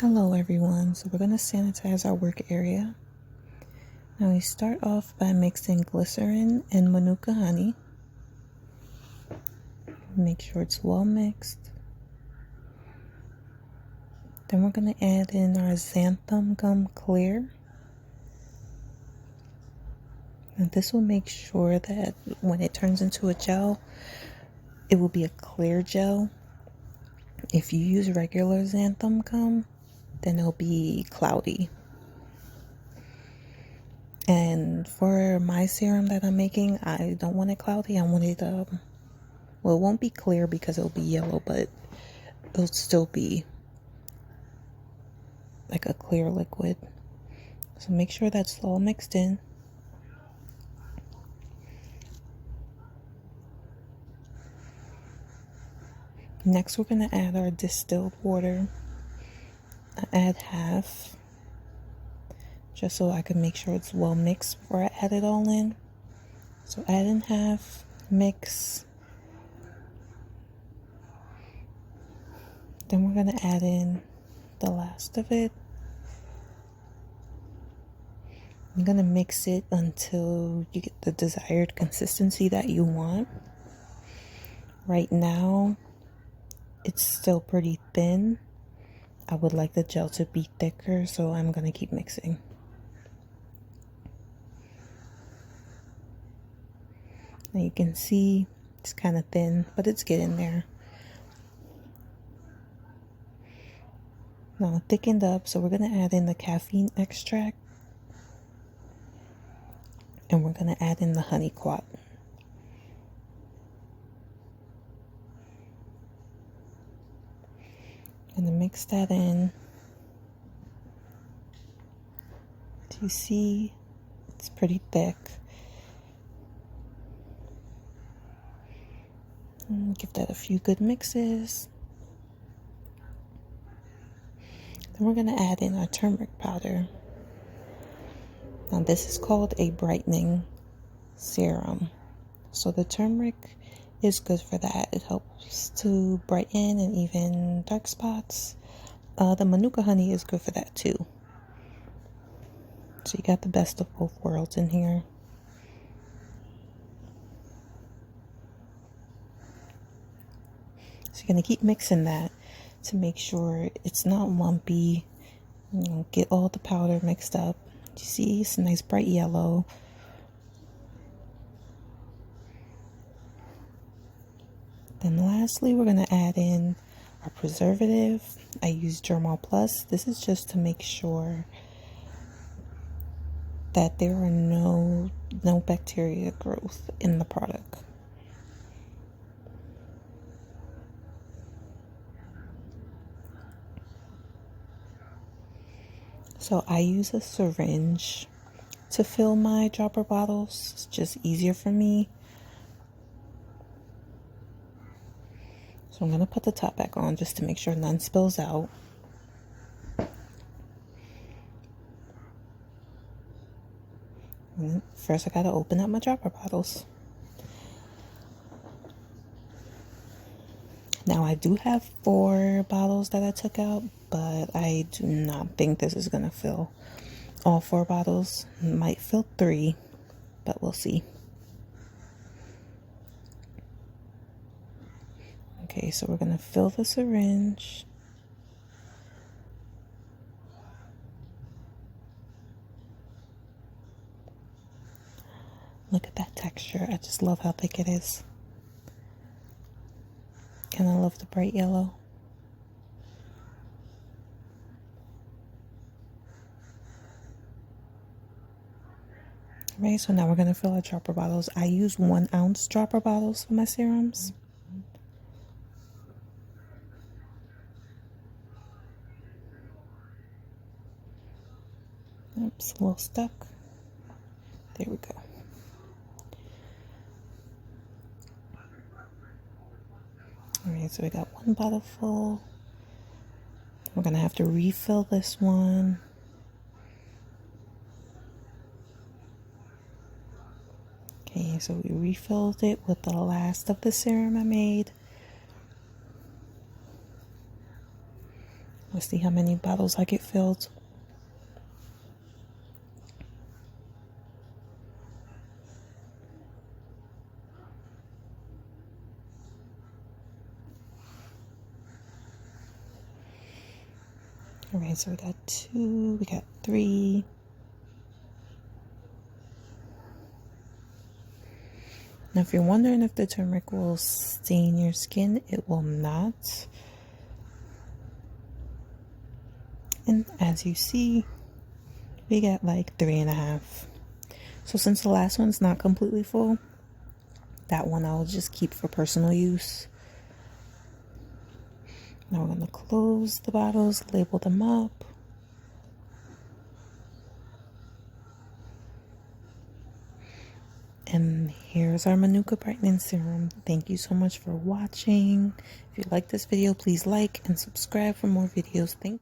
Hello everyone, so we're going to sanitize our work area. Now we start off by mixing glycerin and Manuka honey. Make sure it's well mixed. Then we're going to add in our Xanthan Gum Clear. And this will make sure that when it turns into a gel, it will be a clear gel. If you use regular xanthan gum, then it'll be cloudy. And for my serum that I'm making, I don't want it cloudy. I want it, well, it won't be clear because it'll be yellow, but it'll still be like a clear liquid. So make sure that's all mixed in. Next, we're going to add our distilled water. I add half, just so I can make sure it's well mixed before I add it all in. So add in half, mix. Then we're going to add in the last of it. I'm going to mix it until you get the desired consistency that you want. Right now, it's still pretty thin. I would like the gel to be thicker, so I'm going to keep mixing. Now you can see it's kind of thin, but it's getting there. Now thickened up, so we're going to add in the caffeine extract. And we're going to add in the Honeyquat. Gonna mix that in. Do you see? It's pretty thick. And give that a few good mixes. Then we're gonna add in our turmeric powder. Now this is called a brightening serum. So the turmeric is good for that. It helps to brighten and even dark spots. The Manuka honey is good for that too. So you got the best of both worlds in here. So you're going to keep mixing that to make sure it's not lumpy. You know, get all the powder mixed up. You see, it's a nice bright yellow. Then lastly, we're going to add in our preservative. I use Germall Plus. This is just to make sure that there are no bacteria growth in the product. So I use a syringe to fill my dropper bottles. It's just easier for me. So I'm going to put the top back on just to make sure none spills out. And first I got to open up my dropper bottles. Now I do have 4 bottles that I took out, but I do not think this is going to fill all 4 bottles. It might fill 3, but we'll see. Okay, so we're going to fill the syringe. Look at that texture. I just love how thick it is. And I love the bright yellow. Right, so now we're going to fill our dropper bottles. I use 1 ounce dropper bottles for my serums. Oops, a little stuck. There we go. Alright, so we got 1 bottle full. We're going to have to refill this one. Okay, so we refilled it with the last of the serum I made. Let's see how many bottles I get filled. Alright, so we got 2, we got 3. Now, if you're wondering if the turmeric will stain your skin, it will not. And as you see, we got like 3.5. So since the last one's not completely full, that one I'll just keep for personal use. Now we're going to close the bottles, label them up. And here's our Manuka Brightening Serum. Thank you so much for watching. If you like this video, please like and subscribe for more videos. Thank you.